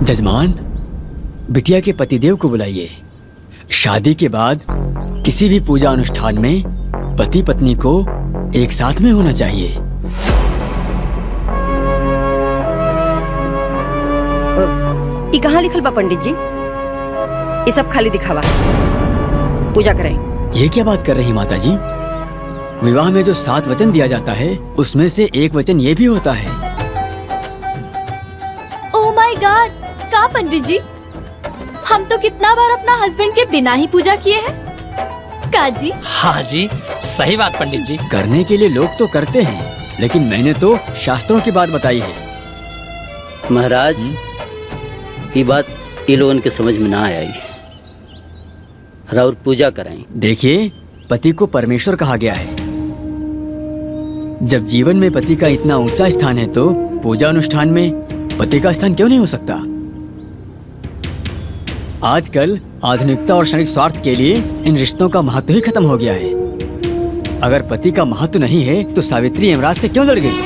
जजमान, बिटिया के पतिदेव को बुलाइए। शादी के बाद किसी भी पूजा अनुष्ठान में पति पत्नी को एक साथ में होना चाहिए। ये कहाँ लिखल बा पंडित जी? ये सब खाली दिखावा। पूजा करें। ये क्या बात कर रही माता जी? विवाह में जो 7 वचन दिया जाता है उसमें से एक वचन ये भी होता है। Oh my God! का पंडित जी, हम तो कितना बार अपना हस्बैंड के बिना ही पूजा किए हैं। का जी? हाँ जी, सही बात पंडित जी। करने के लिए लोग तो करते हैं, लेकिन मैंने तो शास्त्रों की बात बताई है। महाराज, ये बात ये लोगों के समझ में ना आई। और पूजा कराएं। देखिए, पति को परमेश्वर कहा गया है। जब जीवन में पति का इतना ऊंचा स्थान है तो पूजा अनुष्ठान में पति का स्थान क्यों नहीं हो सकता? आजकल आधुनिकता और क्षणिक स्वार्थ के लिए इन रिश्तों का महत्व ही खत्म हो गया है। अगर पति का महत्व नहीं है तो सावित्री यमराज से क्यों लड़ गई?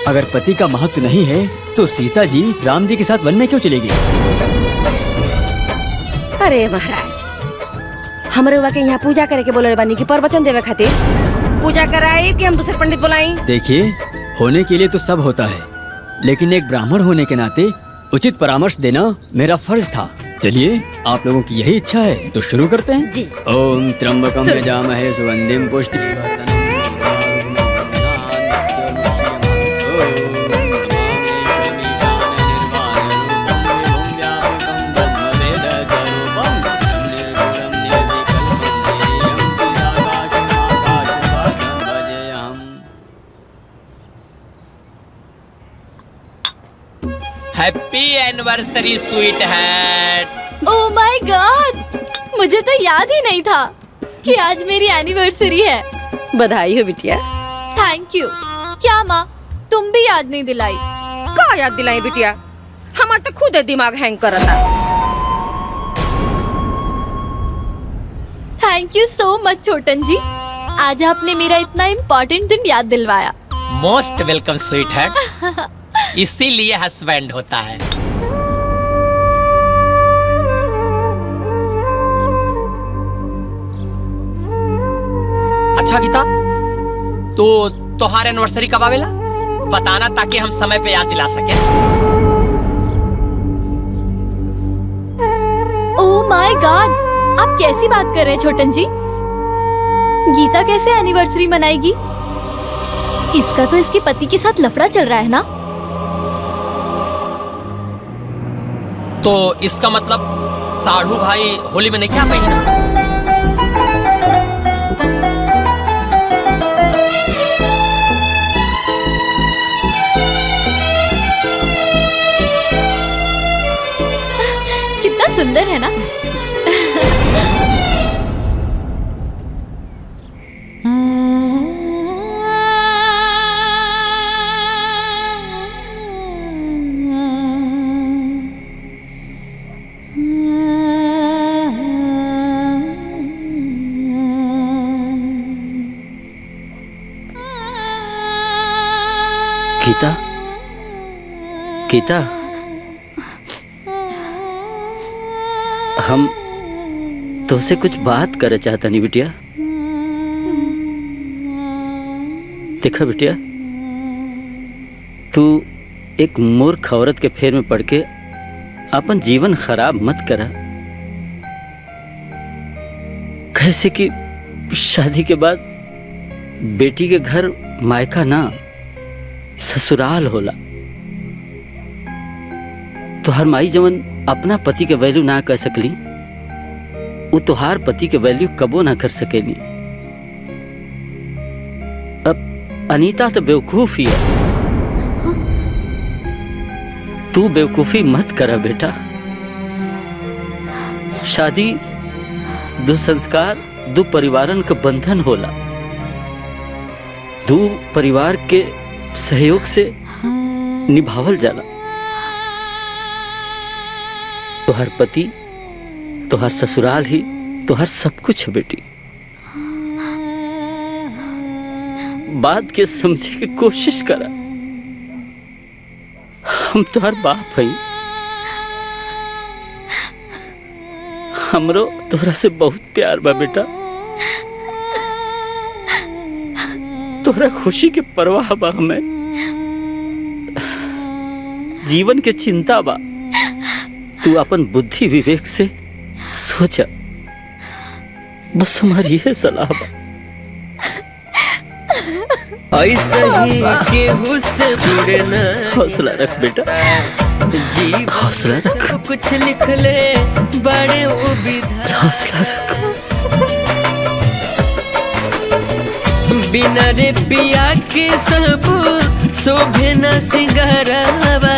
अगर पति का महत्व नहीं है तो सीता जी राम जी के साथ वन में क्यों चली गई? अरे महाराज, हमरे के यहाँ पूजा करे के बोले बानी की प्रवचन देवे खातिर पूजा कराए कि हम दूसरे पंडित बुलाई? देखिए, होने के लिए तो सब होता है, लेकिन एक ब्राह्मण होने के नाते उचित परामर्श देना मेरा फर्ज था। चलिए, आप लोगों की यही इच्छा है तो शुरू करते हैं जी। ओम त्र्यंबकम यजामहे सुगंधिम पुष्टिवर्धनम् happy anniversary sweet heart. Oh my God! मुझे तो याद ही नहीं था कि आज मेरी एनिवर्सरी है। बधाई हो बिटिया। Thank you. क्या माँ, तुम भी याद नहीं दिलाई? का याद दिलाई बिटिया? हमार तो खुद दिमाग हैंग करता। थैंक यू सो मच छोटन जी, आज आपने मेरा इतना इम्पोर्टेंट दिन याद दिलवाया। Most welcome sweet heart. इसीलिए हस्बैंड होता है। अच्छा गीता, तो तोहार एनिवर्सरी कब आवेला? बताना ताकि हम समय पे याद दिला सके। ओह माय गॉड, आप कैसी बात कर रहे हैं छोटन जी? गीता कैसे एनिवर्सरी मनाएगी? इसका तो इसके पति के साथ लफड़ा चल रहा है ना? तो इसका मतलब साढ़ू भाई होली में नहीं क्या पाई ना? कितना सुंदर है ना? गीता, गीता, हम तुझसे कुछ बात करे चाहता नहीं बिटिया। देखा बिटिया, तू एक मूर्ख औरत के फेर में पड़ के अपन जीवन खराब मत करा। कैसे कि शादी के बाद बेटी के घर मायका ना ससुराल होला। तोहार माई जवन अपना पति के वैल्यू ना कर सकली, वो तोहार पति के वैल्यू कबो ना कर सकेली। अब अनीता तो बेवकूफ ही है। तू बेवकूफी मत करा बेटा। शादी दो संस्कार, दो परिवारन का बंधन होला। दो परिवार के सहयोग से निभावल जाला। तोहर पति, तोहर ससुराल ही तोहर सब कुछ है बेटी। बात के समझे की कोशिश करा। हम तोहर बाप हई। हमरो तोहरा से बहुत प्यार बा बेटा। तोहरा खुशी के परवाह बा हमें। जीवन के चिंता बा। तू अपन बुद्धि विवेक से सोचा। बस हमारी ये सलाह बा। ऐसा ही केहू से जुड़े ना। हौसला रख बेटा। जीवन हौसला रख। सब कुछ लिख ले बड़े वो विधाता। हौसला रख। बिना रे पिया के सब शोभे न सिंगारवा।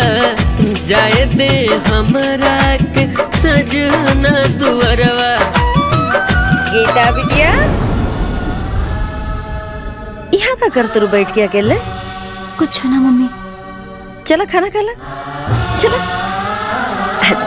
जाए दे हमरा के सजना दुअरवा। गीता बिटिया, यहाँ का कर तू बैठ के अकेले? कुछ ना मम्मी। चला खाना खा ला। चला आजा।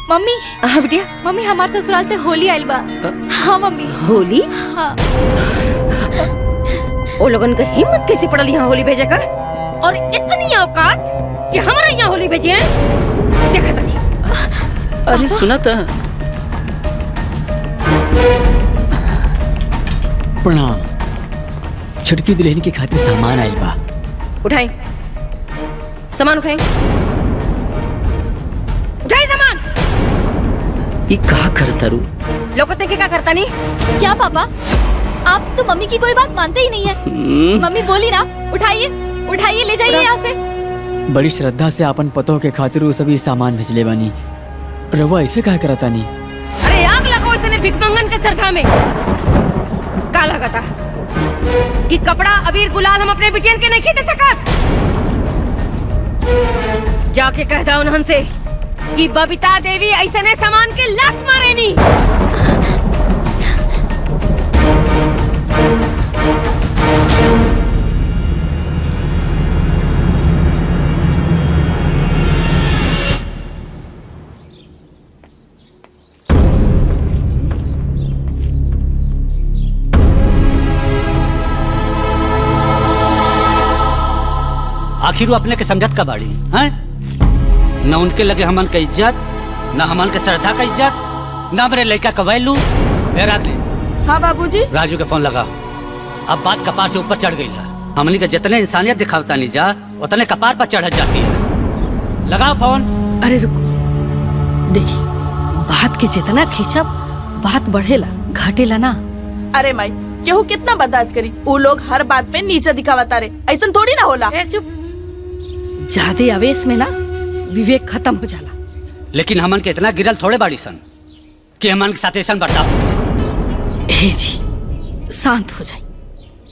मम्मी, हाँ बिटिया। मम्मी हमारे ससुराल से होली आइल बा। हाँ मम्मी। होली? हाँ। ओ लोगन का हिम्मत कैसे पड़ल यहाँ होली भेजे का? और इतनी औकात कि हमारा यहाँ होली भेजे हैं? देखा था नहीं। अरे सुना था। प्रणाम। छुटकी दुल्हन की खातिर सामान आइल बा। उठाई सामान, उठाई उठाई सामान। ये का करता रू? लोगों ने क्या करता नहीं? क्या पापा, आप तो मम्मी की कोई बात मानते ही नहीं है। मम्मी बोली ना, उठाइए उठाइए, ले जाइए यहाँ से। बड़ी श्रद्धा से अपन पतों के खातिर वो सभी सामान भेजले बानी। रवा ऐसे कहा करता नहीं? अरे आग लगाओ इसने भिकमंगन के सरथा में। का लगा था कि कपड़ा अबीर गुलाल हम अपने बिटियन के नहीं खींच सकत? जाके कह दो उन्हन से कि बबीता देवी ऐसे ने सामान के लात मारे नी। आखिर वो अपने के समझत का बाड़ी हैं? न उनके लगे हमन का इज्जत, न हमन के श्रद्धा का इज्जत, न मेरे लड़का का वैल्यू। रागले। हाँ बाबूजी। राजू के फोन लगाओ। अब बात कपार से ऊपर चढ़ गई है। हमनी के जितने इंसानियत दिखावता नहीं जा उतने कपार पर चढ़ जाती है। लगाओ फोन। अरे रुको, देखी बात के जितना खींचब बात बढ़ेला घटेला ना। अरे माई, केहू कितना बर्दाश्त करी? वो लोग हर बात में नीचे दिखावता रे, ऐसा थोड़ी ना होला। चुप। ज्यादा आवेश में ना विवेक खत्म हो जाला। लेकिन हमन के इतना गिरल थोड़े बाड़ी सन कि हमन के साथ ऐसा बर्ताव हो। हे जी, शांत हो जाई।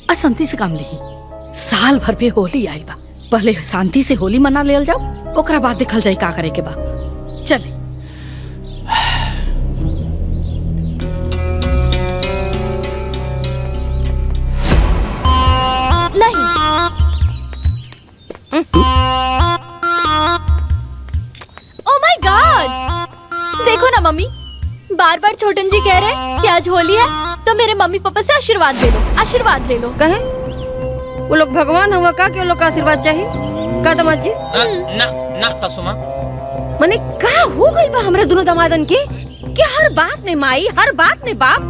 अशांति से काम ली। साल भर पे होली आइल बा, पहले शांति से होली मना लेल जाओ, ओकरा बाद देखल जाई का करे के बा। चले। नहीं। ओह माय गॉड, देखो ना मम्मी, बार बार छोटन जी कह रहे हैं कि आज होली है तो मेरे मम्मी पापा से आशीर्वाद ले लो, आशीर्वाद ले लो। कहे वो लोग भगवान हुआ का कि वो लोग का आशीर्वाद चाहिए का दामाद जी? ना ना सासू माँ, मने का हो गई बा हमरे दोनों दामादन के कि हर बात में माई, हर बात में बाप।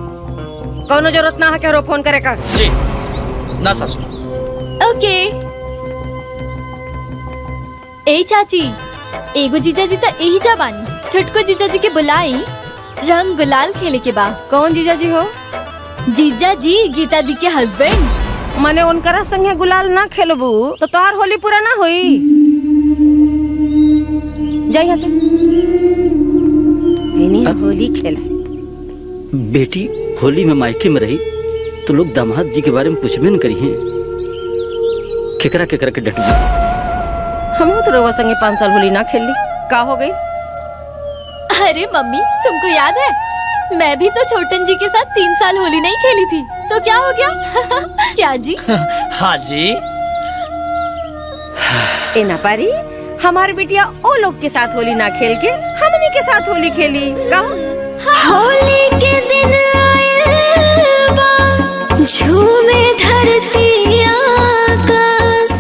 कौनो जरूरत ना है के फोन करे का। जी ना सासू माँ। ओके। ए चाची, एगो जीजा जी तो यही जवानी, छटको जीजा जी के बुलाई रंग गुलाल खेले के बाद। कौन जीजा जी हो? जीजा जी गीता दी के हस्बैंड। मने उनकरा संगे गुलाल ना खेलबू तो तोहार होली पूरा ना होई। जा यहाँ से। इन्हीं होली खेला। बेटी होली में मायके में रही तो लोग दामाद जी के बारे में पूछबे न करी हैं। केकरा केकरा के डटू। हम तो रोवा संगे 5 साल होली ना खेल ली। का हो गई? अरे मम्मी, तुमको याद है मैं भी तो छोटन जी के साथ 3 साल होली नहीं खेली थी, तो क्या हो गया? क्या जी? हाँ जी। ए ना पारी, हमारी बिटिया ओ लोग के साथ होली ना खेल के हमनी के साथ होली खेली का? होली के दिन आयल बा झूमे धरती आकाश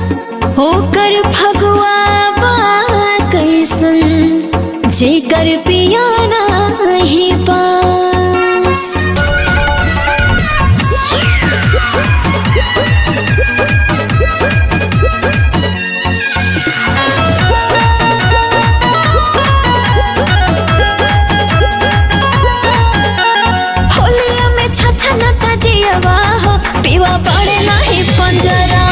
होकर फगुआ बा कैसन जेकर पिया नाही पास। होलिया में छछनता जियवा हो पीवा पड़े नाही पंजरा,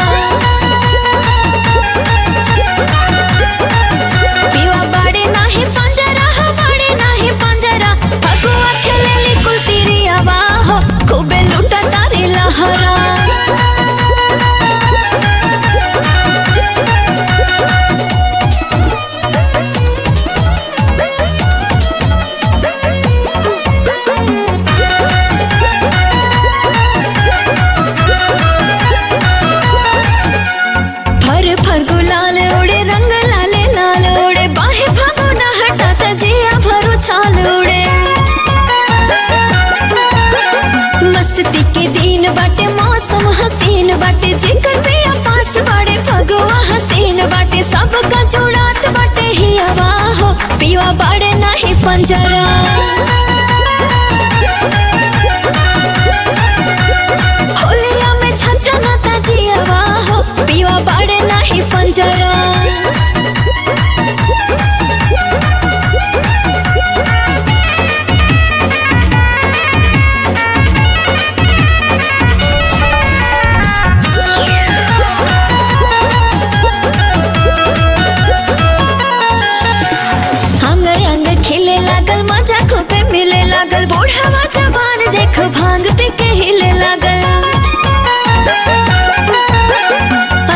पीवा पड़े नाही पंजरा हो पड़े नाही पंजरा। फगुआ खेलेली कुलतिरियावा हो खूबे लूटा तारी लहरा। फर फर गुलाल उड़े रंग लाले लाल उड़े बाहे फगुना हटाता जिया भरो छाल उड़े। मस्ती के दिन बाटे मौसम हसीन बाटे जिकर पिया पास बाड़े फगुआ हसीन बाटे सबका जुड़ात बाटे हियावा हो पीवा बाड़े नाही पंजरा। होलिया में छछनता जियवा हो पीवा बाड़े नाही पंजरा। अंग अंग खिले लागल मजा खूबे मिले लागल बूढ़वा जवान देख भांग पी के हिले लागल।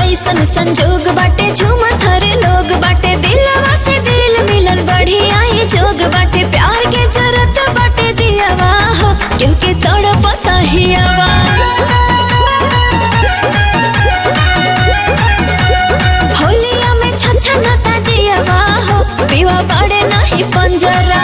ऐसन संजोग बाटे झूमत हरे लोग बाटे दिलवा से दिल मिलन बढ़िया ये जोग बाटे प्यार के जरूरत बाटे दियावा हो क्योंकि तड़पता हियावा। होलिया में छछनता जियवा हो पीवा बाड़े नाही पंजरा।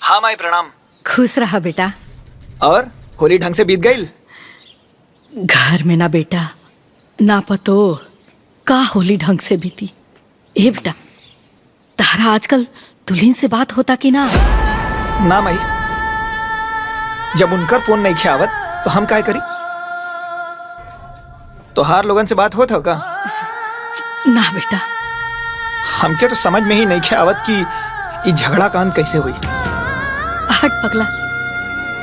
हाँ माई प्रणाम। खुश रहा बेटा। और होली ढंग से बीत गई? घर में ना बेटा ना पतो का होली ढंग से बीती। ए बेटा तारा आजकल दुल्हन से बात होता कि ना? ना माई, जब उनकर फोन नहीं खियावत तो हम काय करी? तो हार लोगन से बात होत हो का? ना बेटा। हमके तो समझ में ही नहीं खियावत कि ये झगड़ा कांड कैसे हुई। हट पगला,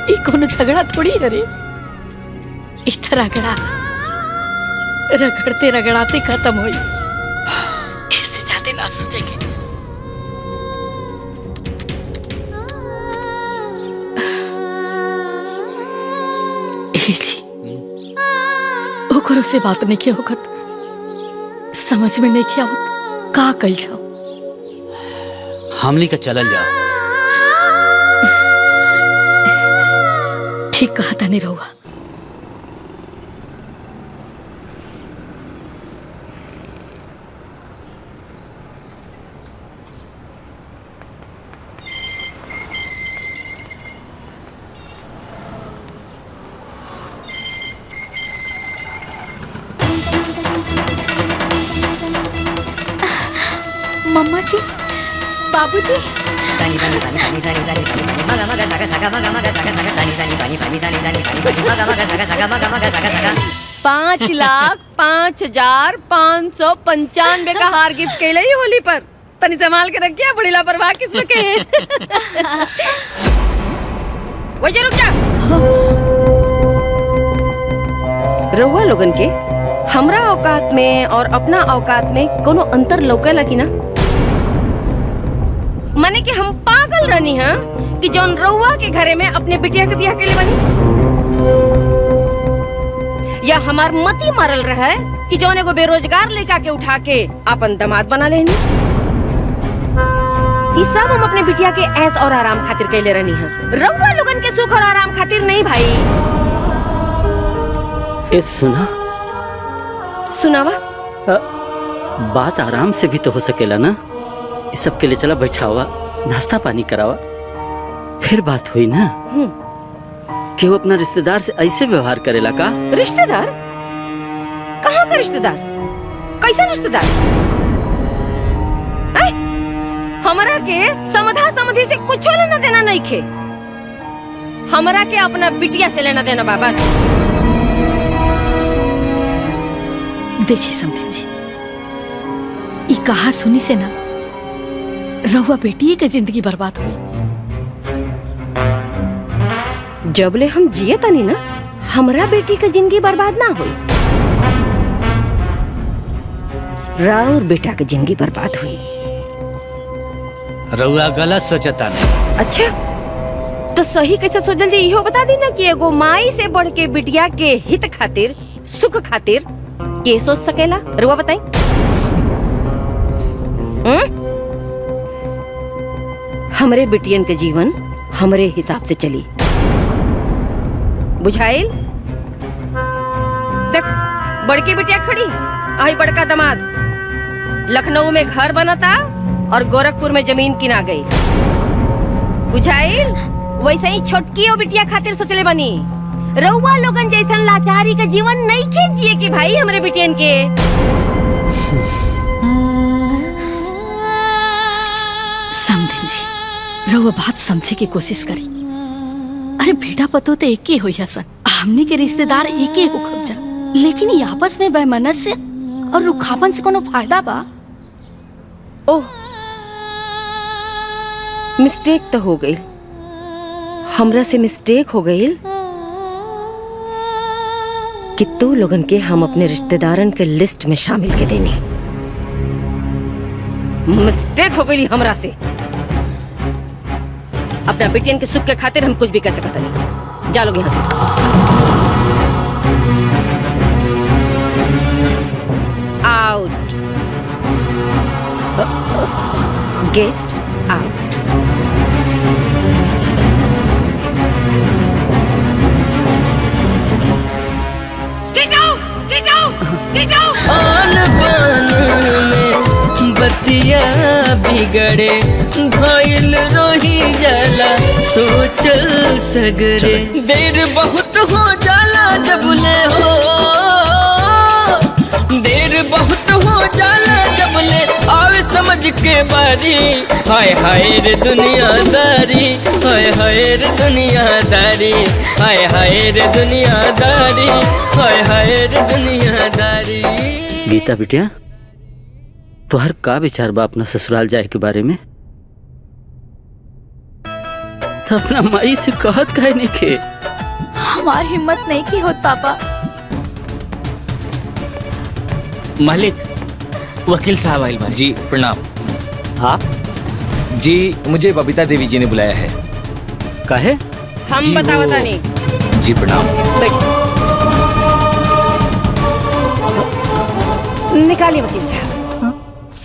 ये कोनो झगड़ा थोड़ी है रे। इतना रगड़ा रगड़ते रगड़ाते खत्म हुई। इससे ज्यादा ना सोचेंगे। जी ओकरो से बात नहीं किया होगत, समझ में नहीं किया होत का कल जाओ। हमनी का चलल जाओ। ठीक कहा था नहीं रहुआ। मम्मा जी, बाबूजी। 5,05,595 का हार गिफ्ट कैले ही होली पर। तनी संभाल के रखिया, बड़ी लापरवाह किस्म के हैं। वही रुक जा। रहुआ लोगन के हमरा औकात में और अपना औकात में कोनो अंतर लौकेला कि ना? माने कि हम पागल रहनी है कि जौन रउआ के घरे में अपने बिटिया के ब्याह के लिए बनी, या हमार मती मारल रहा है कि जौन एगो बेरोजगार लड़का के उठा के अपन दामाद बना लेनी। ई इस सब हम अपने बिटिया के ऐस और आराम खातिर कैले रहनी है, रउआ लोगन के सुख और आराम खातिर नहीं भाई। ए सुना, सुनावा। बात आराम से भी तो हो सकेला ना। इस सब के लिए चला बैठा हुआ, नाश्ता पानी करावा, फिर बात हुई ना। कि वो अपना रिश्तेदार से ऐसे व्यवहार करेला का? रिश्तेदार? कहाँ का रिश्तेदार? कैसा रिश्तेदार? हमरा के समधा समधी से कुछ लेना देना नहीं खे। हमरा के अपना बिटिया से लेना देना बा बस। देखिए समधी जी, ई कहा सुनी से ना रहुआ बेटी के जिंदगी बर्बाद हुई। जबले हम जिए तनी ना, हमरा बेटी के जिंदगी बर्बाद ना हुई, राउर बेटा के जिंदगी बर्बाद हुई। रउआ गलत सोचता नहीं। अच्छा तो सही कैसे सोचल जी, इहो बता दी ना कि एगो माई से बढ़ के बिटिया के हित खातिर, सुख खातिर के सोच सकेला? रुआ बताई। हमरे बिटियन के जीवन हमरे हिसाब से चली, बुझाइल? देख बड़की बिटिया खड़ी, आई बड़का दामाद लखनऊ में घर बनता और गोरखपुर में जमीन किना गई, बुझाइल? वैसे ही छोटकी और बिटिया खातिर सोचले बनी। रउआ लोगन जैसन लाचारी का जीवन नहीं खींचिए कि भाई हमरे बिटियन के। समझी जी, रउआ बात समझे की कोशिश करी। अरे बेटा पतो तो एक ही हो सन, हमने के रिश्तेदार एक ही हो खबजा, लेकिन ये आपस में बेमनस से और रुखापन से कोनो फायदा बा? ओह मिस्टेक तो हो गई, हमरा से मिस्टेक हो गई कि तू लोगन के हम अपने रिश्तेदारन के लिस्ट में शामिल के देनी। मिस्टेक हो गई हमरा से। अपना बेटियन के सुख के खातिर हम कुछ भी कर सकते नहीं। जा लोग यहाँ से। Out, get out. बतिया बिगड़े भइल रोही जाला सोचल सगरे, देर बहुत हो जाला जबले हो, देर बहुत हो जाला जबले आवे समझ के बारी। हाय हाय रे दुनियादारी, हाय हाय रे दुनियादारी, हाय हाय रे दुनियादारी, हाय हाय रे दुनियादारी। गीता बिटिया, तुहार का विचार बा अपना ससुराल जाए के बारे में? तो अपना माई से कहत काहे नहीं के? हमारी हिम्मत नहीं की होत पापा। मालिक, वकील साहब आइल बा। जी प्रणाम। आप जी, मुझे बबीता देवी जी ने बुलाया है। काहे? हम बतावता नहीं। जी प्रणाम। निकालिए वकील साहब।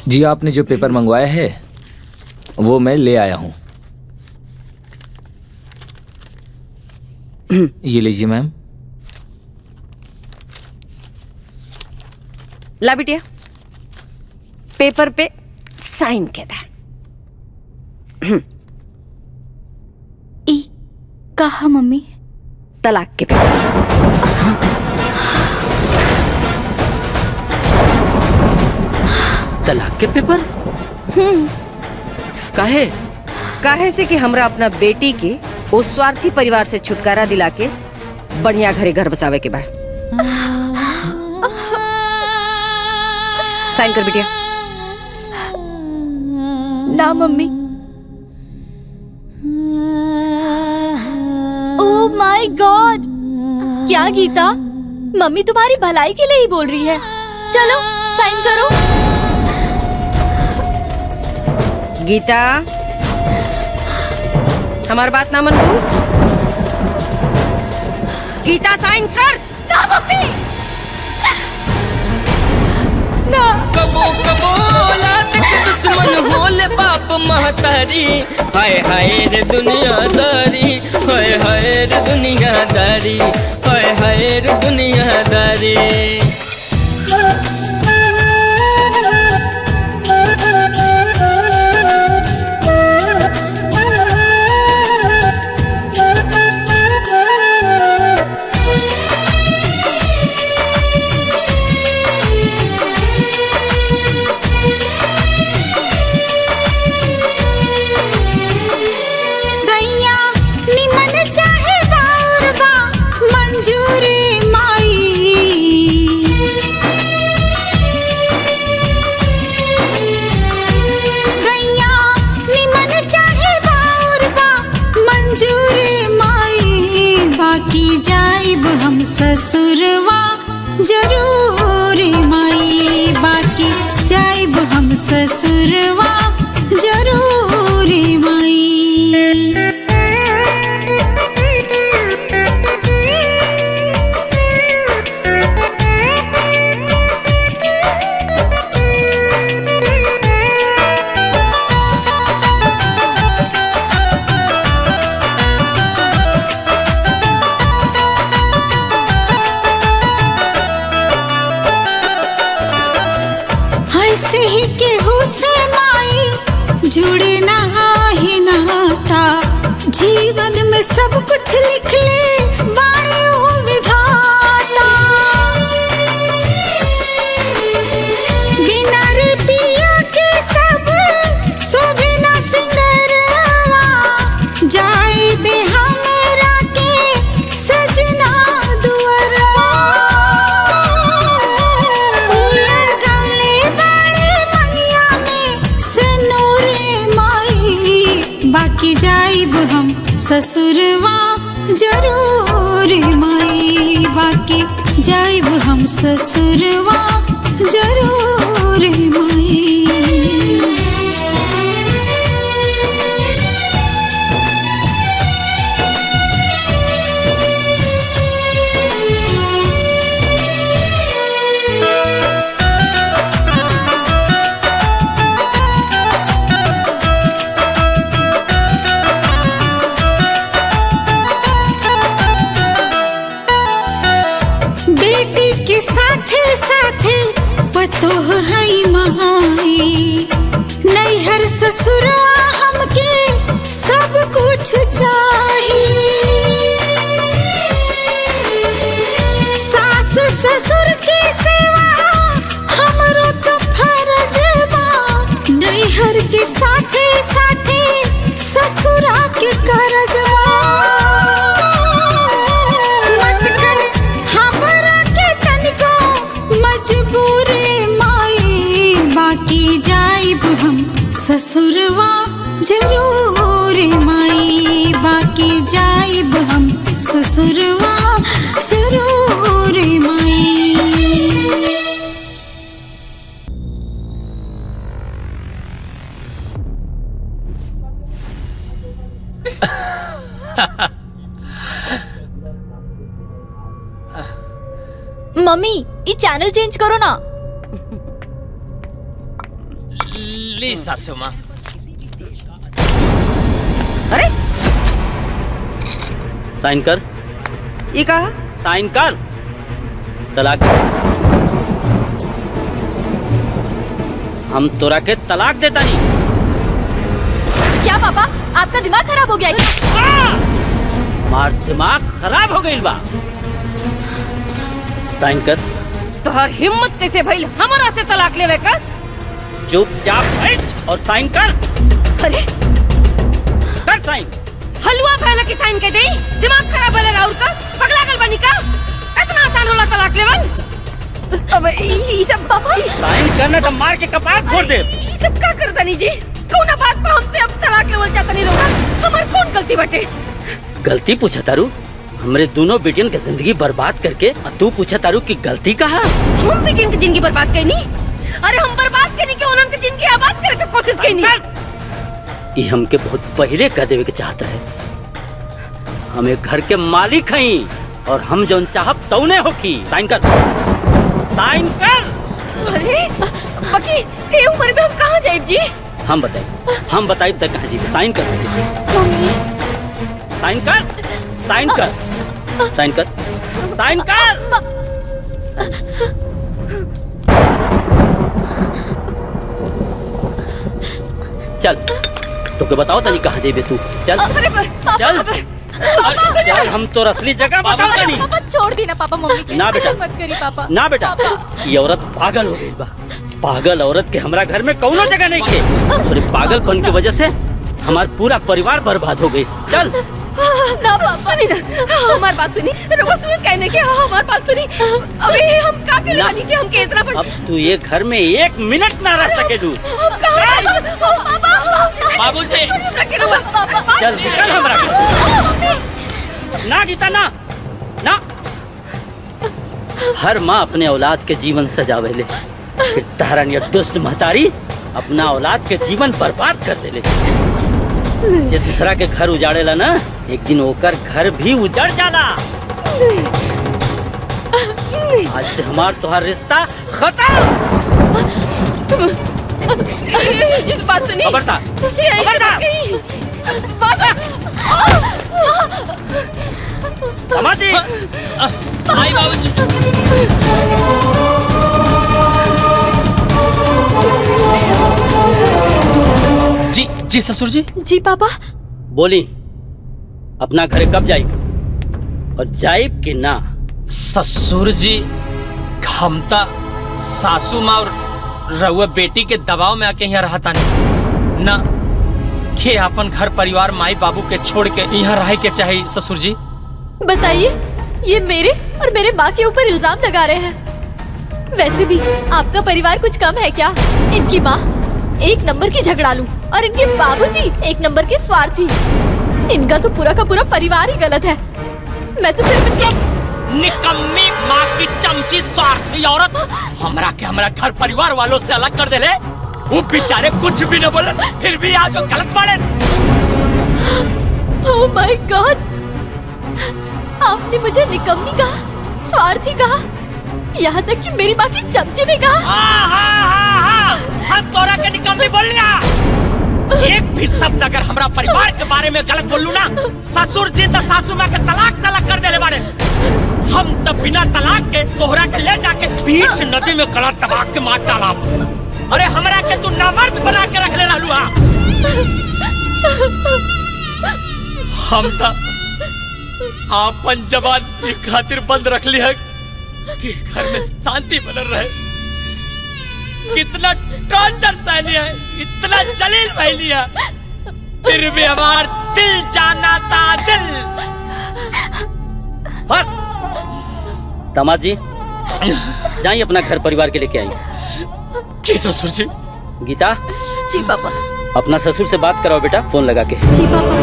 जी, आपने जो पेपर मंगवाया है वो मैं ले आया हूँ। ये लीजिए मैम। ला बिटिया, पेपर पे साइन के दा। कहा मम्मी? तलाक के पेपर। तलाक के पेपर? काहे? काहे से कि हमरा अपना बेटी के उस स्वार्थी परिवार से छुटकारा दिला के बढ़िया घरे घर बसावे के बा। साइन कर बिटिया। ना मम्मी। Oh my God! क्या गीता, मम्मी तुम्हारी भलाई के लिए ही बोल रही है। चलो साइन करो। गीता, हमारी बात ना मनबू? गीता साइन कर। ना मम्मी, ना। कबो कबो औलाद के दुश्मन होले बाप महतारी। हाय हाय रे दुनियादारी, हाय हाय रे दुनियादारी, हाय हाय रे दुनियादारी। ससुरवा जरूर माई, बाकी जाइब हम ससुरवा जरूर माई। ऐसे ही केहू से माई जुड़े ना ही नाता, जीवन में सब कुछ लिख ले बाणी ओ विधाता। बिना रुपया के सब शोभे ना सिंगरवा, जाए दे हमरा के सजना दुअरवा। बाकी जाइब हम ससुरवा जरूर माई, बाकी जाइब हम ससुरवा जरूर माई। साथे साथे पतोह है माई, नैहर ससुरवा हमके सब कुछ चाहिए। सास ससुर की सेवा हमरो तो फर्ज बा, नैहर के साथे साथे ससुरा के करजवा। मजबूरे माई, बाकी जाइब हम ससुरवा जरूर माई, बाकी जाइब हम ससुरवा जरूर माई। मम्मी ये चैनल चेंज करो ना। ली सासू माँ। अरे साइन कर। ये कहा? साइन कर। तलाक। हम तोरा के तलाक देता नहीं। क्या पापा आपका दिमाग खराब हो गया क्या? मार दिमाग खराब हो गई बा। साइन कर। तोहर हिम्मत कैसे भइल हमरा से तलाक लेवे का? चुपचाप बैठ और साइन कर। अरे कर साइन। हलवा पहले की साइन के दे। दिमाग खराब है राउर का? पगला गल बनी का? इतना आसान होला तलाक लेवन? अब ई सब पापा साइन करना तो मार के कपार फोड़ दे। ई सब का करता नहीं जी? कौन बात पे हमसे अब तलाक लेवल चाहता नहीं लोगा? हमार कौन गलती बटे? गलती पूछा तारू? हमरे दोनों बेटियन के जिंदगी बर्बाद करके तू पूछा तारू की गलती कहा? हम बेटियन की जिंदगी बर्बाद करनी? अरे हम बर्बाद करने के उन्होंने की जिंदगी आबाद करने की कोशिश करनी। ये हमके बहुत पहले कह देवे के चाहता है। हमें घर के मालिक हई और हम जौन चाहब तौने होखी। साइन कर। साइन कर। अरे बाकी ये उम्र में हम कहाँ जाए जी? हम बताइए तक कहाँ जी साइन कर दीजिए। साइन कर साइन कर साइन कर साइन कर। चल तो के बताओ तनी कहाँ जेबे तू। चल चल चल हम तो असली जगह बता देनी। पापा छोड़ दी ना पापा मम्मी के। ना बेटा मत करी पापा। ना बेटा ये औरत पागल हो गई बा। पागल औरत के हमरा घर में कौनो जगह नहीं थे। थोड़ी पागलपन की वजह से हमारा पूरा परिवार बर्बाद हो गई। चल ना पापा सुनी ना हमारी बात सुनी। रोको सुनी कहने के हमारी बात सुनी। अबे हम काफी लगानी कि हम के इतना अब तू ये घर में 1 मिनट ना रह सके तू। बाबूजी चल निकल हमरा घर। ना गीता ना ना। हर माँ अपने औलाद के जीवन सजावेले, फिर तारन या दुष्ट महतारी अपना औलाद के जीवन बर्बाद कर देले। जे दूसरा के घर उजाड़ेला ना एक दिन ओकर घर भी उजड़ जाला। आज से हमार तोहार रिश्ता खत्म। जिस बात सुनी खबरदार समाधि आई बाबूजी। जी जी ससुर जी। जी पापा। बोली अपना घरे कब जाइब और जाइब कि ना। ससुर जी हम ता सासू माँ और रहुआ बेटी के दबाव में आके यहाँ रहता नहीं ना के अपन घर परिवार माई बाबू के छोड़ के यहाँ रह के चाहिए। ससुर जी बताइए ये मेरे और मेरे माँ के ऊपर इल्जाम लगा रहे हैं। वैसे भी आपका परिवार कुछ कम है क्या? इनकी माँ 1 नंबर की झगड़ालू और इनके बाबूजी 1 नंबर के स्वार्थी। इनका तो पूरा का पूरा परिवार ही गलत है। मैं तो सिर्फ इनके निकम्मी माँ की चमची स्वार्थी औरत हमरा के हमरा घर परिवार वालों से अलग कर देले। वो बेचारे कुछ भी न बोले फिर भी आज वो गलत पड़े। ओह माय गॉड, आपने मुझे निकम्मी कहा, स्वार्थी कहा, यहाँ तक कि मेरी माँ की चमची भी कहा। हम तोरा के निकम्मी बोल लिया। एक भी शब्द अगर हमरा परिवार के बारे में गलत बोलूं ना ससुर जी तो सासू माँ के तलाक से अलग कर देले बारे। हम तब बिना तलाक के तोहरा के ले जाके बीच नदी में गला दबा के मार डाला। अरे हमरा के तू नामर्द बना के रख ले रहलू। हम तो आपन जबान की खातिर बंद रख ली है कि घर में शांति बनल रहे। कितना टॉर्चर सह लिया है, इतना जलील भय लिया, फिर भी हमार दिल जाना था दिल। बस दामाद जी जाइए अपना घर परिवार के लेके आई। जी ससुर जी। गीता। जी पापा। अपना ससुर से बात कराओ बेटा फोन लगा के। जी पापा।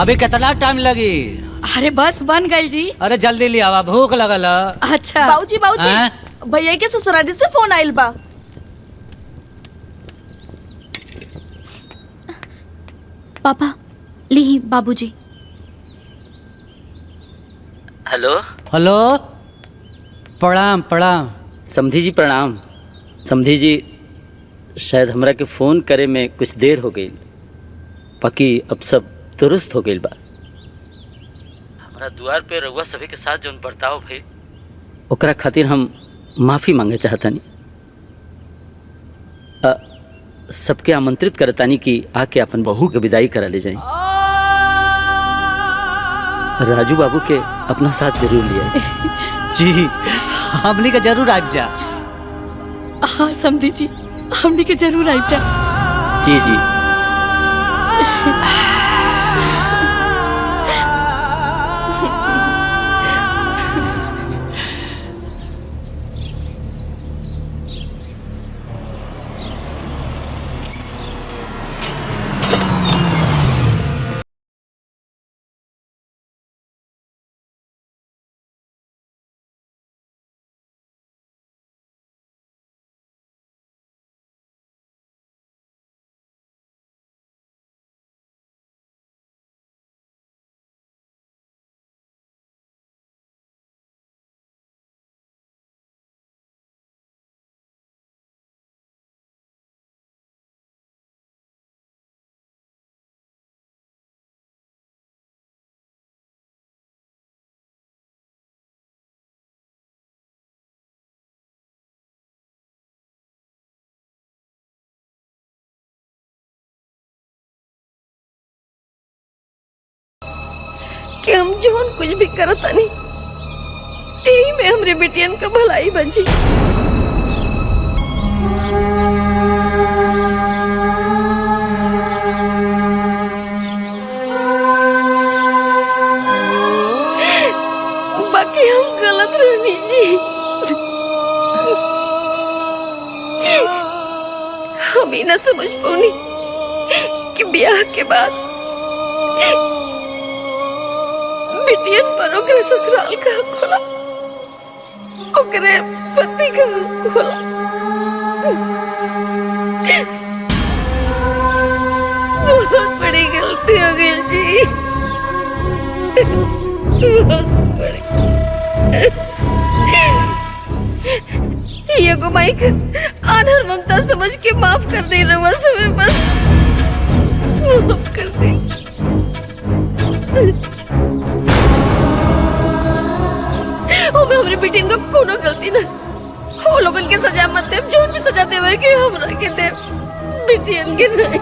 अभी कितना टाइम लगी? अरे बस बन गई जी। अरे जल्दी ले आवा भूख लगल। अच्छा बाबूजी बाबूजी भैया के ससुराली से फोन आइल बा। पापा ली बाबूजी। हेलो हेलो प्रणाम प्रणाम। समधी जी प्रणाम। समधी जी शायद हमरा के फोन करे में कुछ देर हो गई, बाकी अब सब दुरुस्त हो गई बा। हमारा द्वार पे रउआ सभी के साथ जौन बर्ताव भइल ओकरा खातिर हम माफी मांगे चाहतानी। सबके आमंत्रित करतानी कि आके अपन बहू के विदाई करा ले जाए। राजू बाबू के अपना साथ जरूर लिया। जी हमनी के जरूर आ जा। हाँ समझी जी हमनी के जरूर आ जा। जी जी। कि हम जोन कुछ भी करता नहीं यही में हमरे बेटियन का भलाई बची। बाकी हम गलत रहनी जी। हम ही ना समझ पाऊनी कि ब्याह के बाद बिटियन पर ओकरे ससुराल का हक होला, ओकरे पति का हक होला। बहुत बड़ी गलती हो गई जी, बहुत बड़ी। ये को माइक आनर ममता समझ के माफ कर दे रहा समय, बस माफ कर दे। ओ मैं हमारे बेटिन को कोनो गलती ना, वो लोगन के सजा मत दे, जोन भी सजा देवे कि हमरा के दे, बेटियन के नहीं।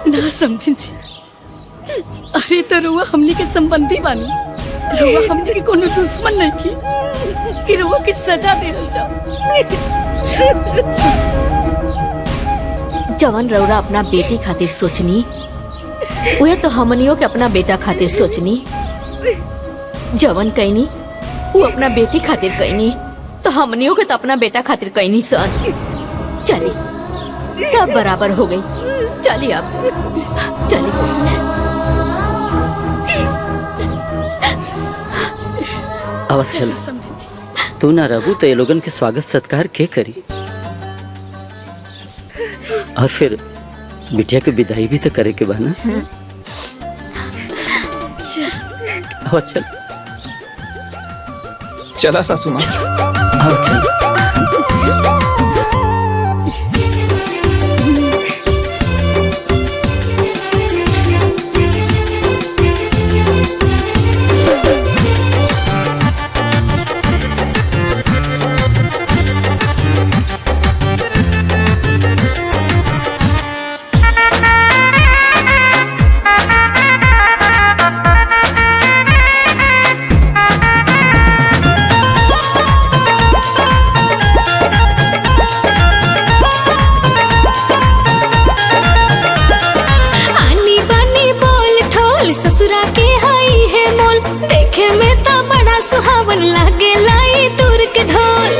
ना समझी जी, अरे तो रुआ हमने के संबंधी बानी, रुआ हमने के कोनो दुश्मन नहीं की कि रुआ की सजा दे जाओ। जवन रौरा अपना बेटी खातिर सोचनी वह तो हमनियों के अपना बेटा खातिर सोचनी। जवन कहनी वो अपना बेटी खातिर कहनी तो हमनियों के तो अपना बेटा खातिर कहनी सन। चली सब बराबर हो गई, चलिए अब चलिए। आवाज चल, तू ना रहू तो ये लोगन के स्वागत सत्कार के करी, और फिर बिटिया की विदाई भी तो करे के बा ना। आवाज चल, चला सासू माँ। आवाज चल। ससुरा के हाई है मोल, देखे में तो बड़ा सुहावन लागे लाई दूर के ढोल।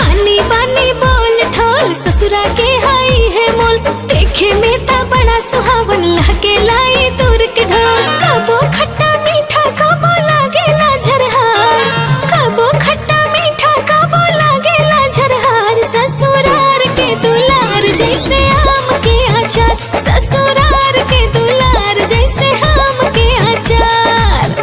आनी बानी बोल ठोल, ससुरा के हाई है मोल, देखे में तो बड़ा सुहावन लागे लाई दूर के ढोल। कबो खट्टा मीठा कबो लागेला झरहार, कबो खट्टा मीठा कबो लागेला झरहार। ससुरार के दुलार जैसे आम के आचार, ससुरार के दुलार जैसे आम के आचार।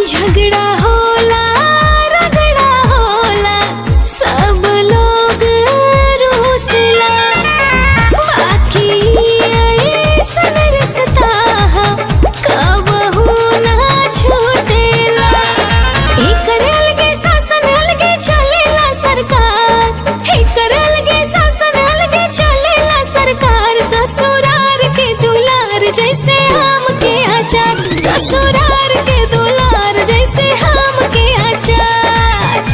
झगड़ा होला रगड़ा होला, सब लोग रूसला, बाकी ऐसन रिश्ता कबहू ना छूटेला। एकर अलगे शासन अलगे चलेला सरकार, एकर अलगे शासन अलगे चलेला सरकार। ससुरार के दुलार जैसे आम के आचार, ससुरार के दुलार जैसे आम के आचार।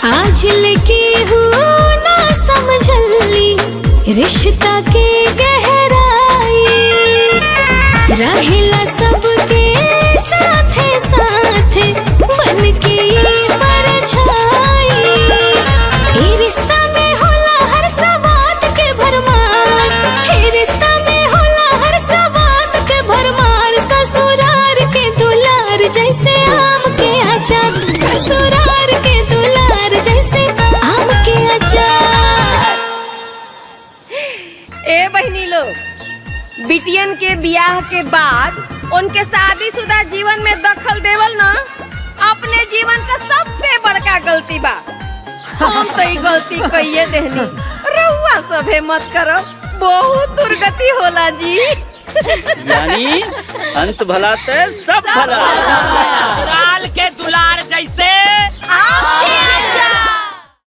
आज लेके हूँ ना समझली रिश्ता के गहराई, रहेला सबके साथे साथे बन के परछाई। ए रिश्ता में होला हर सवात के भरमार, ए रिश्ता में होला हर सवात के भरमार। ससुरार के दुलार जैसे आम के आचार, ससुरार के दुलार जैसे लड़कियन के ब्याह के बाद उनके शादीशुदा जीवन में दखल देवल ना अपने जीवन का सबसे बड़का गलती बा। हम तो ये गलती कहिए देहनी, रहुआ सभे मत करो, बहुत दुर्गति होला जी। यानी अंत भला ते सब भला।